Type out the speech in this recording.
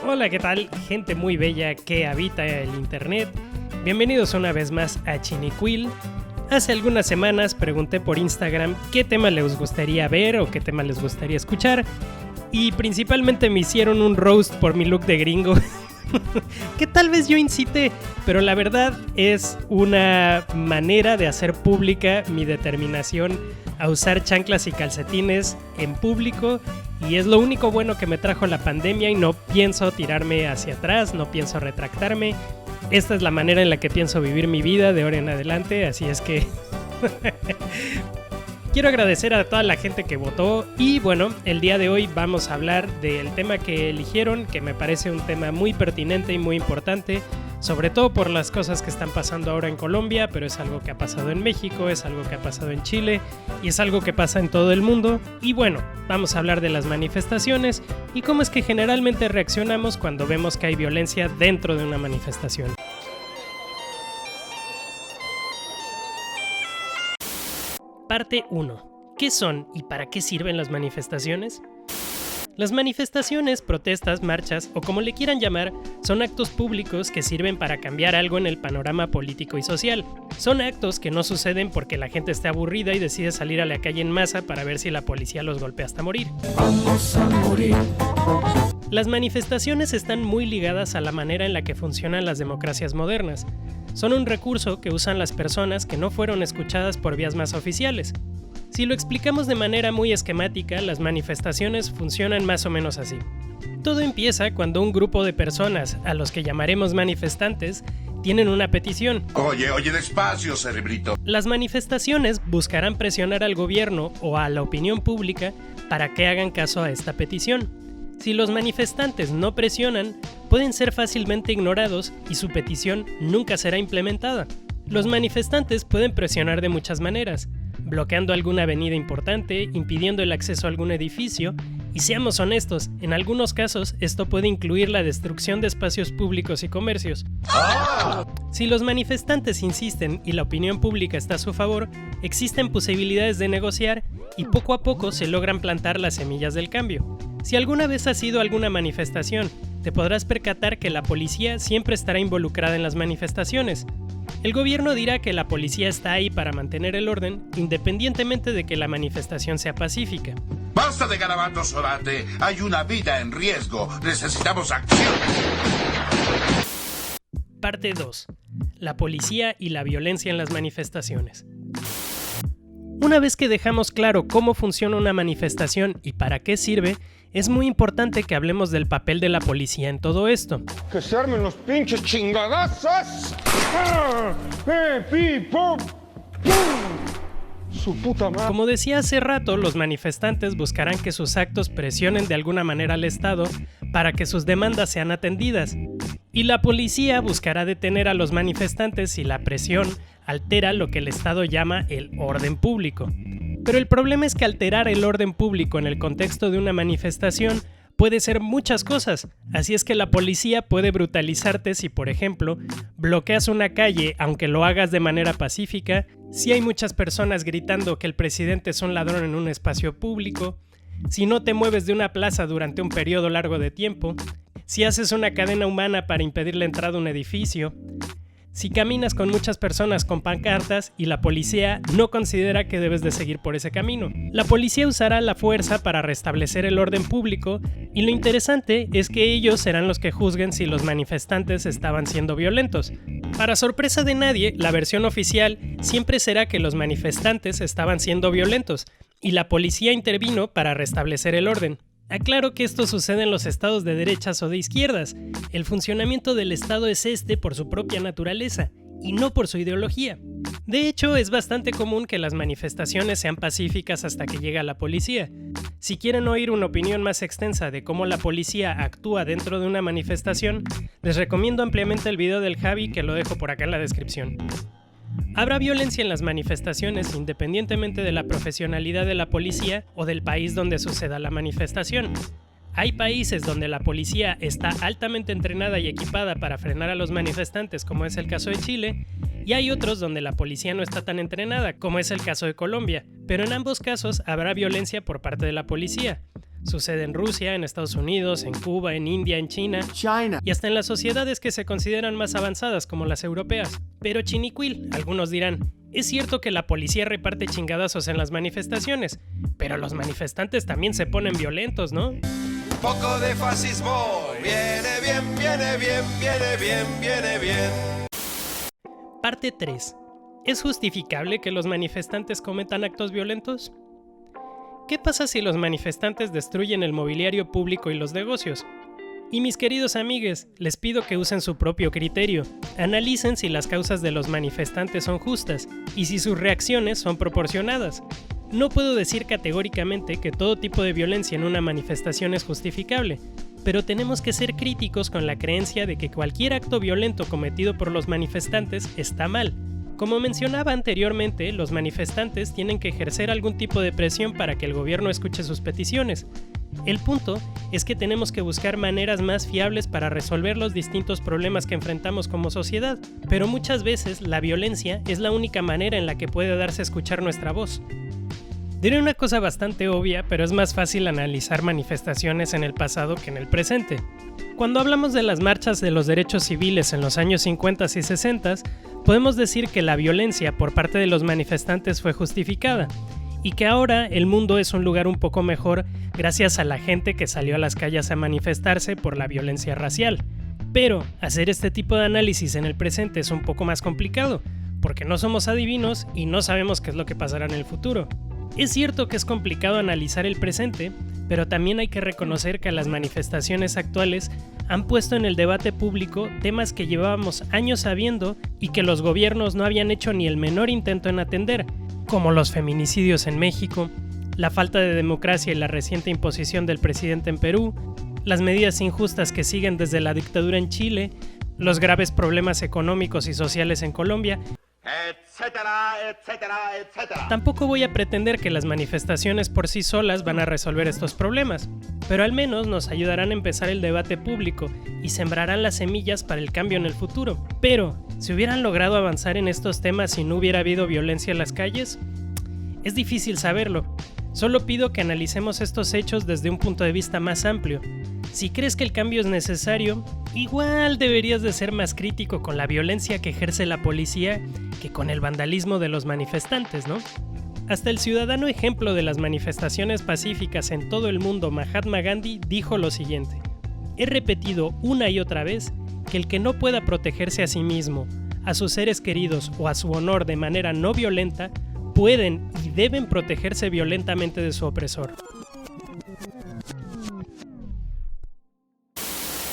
Hola, ¿qué tal? Gente muy bella que habita el internet. Bienvenidos una vez más a Chinicuil. Hace algunas semanas pregunté por Instagram qué tema les gustaría ver o qué tema les gustaría escuchar. Y principalmente me hicieron un roast por mi look de gringo. Que tal vez yo incité, pero la verdad es una manera de hacer pública mi determinación a usar chanclas y calcetines en público, y es lo único bueno que me trajo la pandemia y no pienso tirarme hacia atrás, no pienso retractarme. Esta es la manera en la que pienso vivir mi vida de ahora en adelante, así es que quiero agradecer a toda la gente que votó y bueno, el día de hoy vamos a hablar del tema que eligieron, que me parece un tema muy pertinente y muy importante, sobre todo por las cosas que están pasando ahora en Colombia, pero es algo que ha pasado en México, es algo que ha pasado en Chile y es algo que pasa en todo el mundo. Y bueno, vamos a hablar de las manifestaciones y cómo es que generalmente reaccionamos cuando vemos que hay violencia dentro de una manifestación. Parte 1. ¿Qué son y para qué sirven las manifestaciones? Las manifestaciones, protestas, marchas o como le quieran llamar, son actos públicos que sirven para cambiar algo en el panorama político y social. Son actos que no suceden porque la gente esté aburrida y decide salir a la calle en masa para ver si la policía los golpea hasta morir. Vamos a morir. Las manifestaciones están muy ligadas a la manera en la que funcionan las democracias modernas. Son un recurso que usan las personas que no fueron escuchadas por vías más oficiales. Si lo explicamos de manera muy esquemática, las manifestaciones funcionan más o menos así. Todo empieza cuando un grupo de personas, a los que llamaremos manifestantes, tienen una petición. Oye, despacio, cerebrito. Las manifestaciones buscarán presionar al gobierno o a la opinión pública para que hagan caso a esta petición. Si los manifestantes no presionan, pueden ser fácilmente ignorados y su petición nunca será implementada. Los manifestantes pueden presionar de muchas maneras, bloqueando alguna avenida importante, impidiendo el acceso a algún edificio, y seamos honestos, en algunos casos esto puede incluir la destrucción de espacios públicos y comercios. Si los manifestantes insisten y la opinión pública está a su favor, existen posibilidades de negociar y poco a poco se logran plantar las semillas del cambio. Si alguna vez has ido a alguna manifestación, te podrás percatar que la policía siempre estará involucrada en las manifestaciones. El gobierno dirá que la policía está ahí para mantener el orden, independientemente de que la manifestación sea pacífica. ¡Basta de garabatos, orate! Hay una vida en riesgo. Necesitamos acción. Parte 2. La policía y la violencia en las manifestaciones. Una vez que dejamos claro cómo funciona una manifestación y para qué sirve, es muy importante que hablemos del papel de la policía en todo esto. ¡Que se armen los pinches chingadazos! ¡Su puta madre! Como decía hace rato, los manifestantes buscarán que sus actos presionen de alguna manera al Estado para que sus demandas sean atendidas. Y la policía buscará detener a los manifestantes si la presión altera lo que el Estado llama el orden público. Pero el problema es que alterar el orden público en el contexto de una manifestación puede ser muchas cosas, así es que la policía puede brutalizarte si, por ejemplo, bloqueas una calle aunque lo hagas de manera pacífica, si hay muchas personas gritando que el presidente es un ladrón en un espacio público, si no te mueves de una plaza durante un periodo largo de tiempo, si haces una cadena humana para impedir la entrada a un edificio, si caminas con muchas personas con pancartas y la policía no considera que debes de seguir por ese camino. La policía usará la fuerza para restablecer el orden público y lo interesante es que ellos serán los que juzguen si los manifestantes estaban siendo violentos. Para sorpresa de nadie, la versión oficial siempre será que los manifestantes estaban siendo violentos y la policía intervino para restablecer el orden. Aclaro que esto sucede en los estados de derechas o de izquierdas. El funcionamiento del Estado es por su propia naturaleza, y no por su ideología. De hecho, es bastante común que las manifestaciones sean pacíficas hasta que llega la policía. Si quieren oír una opinión más extensa de cómo la policía actúa dentro de una manifestación, les recomiendo ampliamente el video del Javi, que lo dejo por acá en la descripción. Habrá violencia en las manifestaciones independientemente de la profesionalidad de la policía o del país donde suceda la manifestación. Hay países donde la policía está altamente entrenada y equipada para frenar a los manifestantes, como es el caso de Chile, y hay otros donde la policía no está tan entrenada, como es el caso de Colombia, pero en ambos casos habrá violencia por parte de la policía. Sucede en Rusia, en Estados Unidos, en Cuba, en India, en China y hasta en las sociedades que se consideran más avanzadas como las europeas. Pero chinicuil, algunos dirán, es cierto que la policía reparte chingadazos en las manifestaciones, pero los manifestantes también se ponen violentos, ¿no? Poco de fascismo, viene bien, viene bien, viene bien, viene bien. Parte 3. ¿Es justificable que los manifestantes cometan actos violentos? ¿Qué pasa si los manifestantes destruyen el mobiliario público y los negocios? Y mis queridos amigues, les pido que usen su propio criterio. Analicen si las causas de los manifestantes son justas y si sus reacciones son proporcionadas. No puedo decir categóricamente que todo tipo de violencia en una manifestación es justificable, pero tenemos que ser críticos con la creencia de que cualquier acto violento cometido por los manifestantes está mal. Como mencionaba anteriormente, los manifestantes tienen que ejercer algún tipo de presión para que el gobierno escuche sus peticiones. El punto es que tenemos que buscar maneras más fiables para resolver los distintos problemas que enfrentamos como sociedad, pero muchas veces la violencia es la única manera en la que puede darse a escuchar nuestra voz. Diré una cosa bastante obvia, pero es más fácil analizar manifestaciones en el pasado que en el presente. Cuando hablamos de las marchas de los derechos civiles en los años 50 y 60, podemos decir que la violencia por parte de los manifestantes fue justificada, y que ahora el mundo es un lugar un poco mejor gracias a la gente que salió a las calles a manifestarse por la violencia racial. Pero hacer este tipo de análisis en el presente es un poco más complicado, porque no somos adivinos y no sabemos qué es lo que pasará en el futuro. Es cierto que es complicado analizar el presente, pero también hay que reconocer que las manifestaciones actuales han puesto en el debate público temas que llevábamos años sabiendo y que los gobiernos no habían hecho ni el menor intento en atender, como los feminicidios en México, la falta de democracia y la reciente imposición del presidente en Perú, las medidas injustas que siguen desde la dictadura en Chile, los graves problemas económicos y sociales en Colombia, etcétera, etcétera, etcétera. Tampoco voy a pretender que las manifestaciones por sí solas van a resolver estos problemas, pero al menos nos ayudarán a empezar el debate público y sembrarán las semillas para el cambio en el futuro. Pero, ¿se hubieran logrado avanzar en estos temas si no hubiera habido violencia en las calles? Es difícil saberlo. Solo pido que analicemos estos hechos desde un punto de vista más amplio. Si crees que el cambio es necesario, igual deberías de ser más crítico con la violencia que ejerce la policía que con el vandalismo de los manifestantes, ¿no? Hasta el ciudadano ejemplo de las manifestaciones pacíficas en todo el mundo, Mahatma Gandhi, dijo lo siguiente: he repetido una y otra vez que el que no pueda protegerse a sí mismo, a sus seres queridos o a su honor de manera no violenta, pueden y deben protegerse violentamente de su opresor.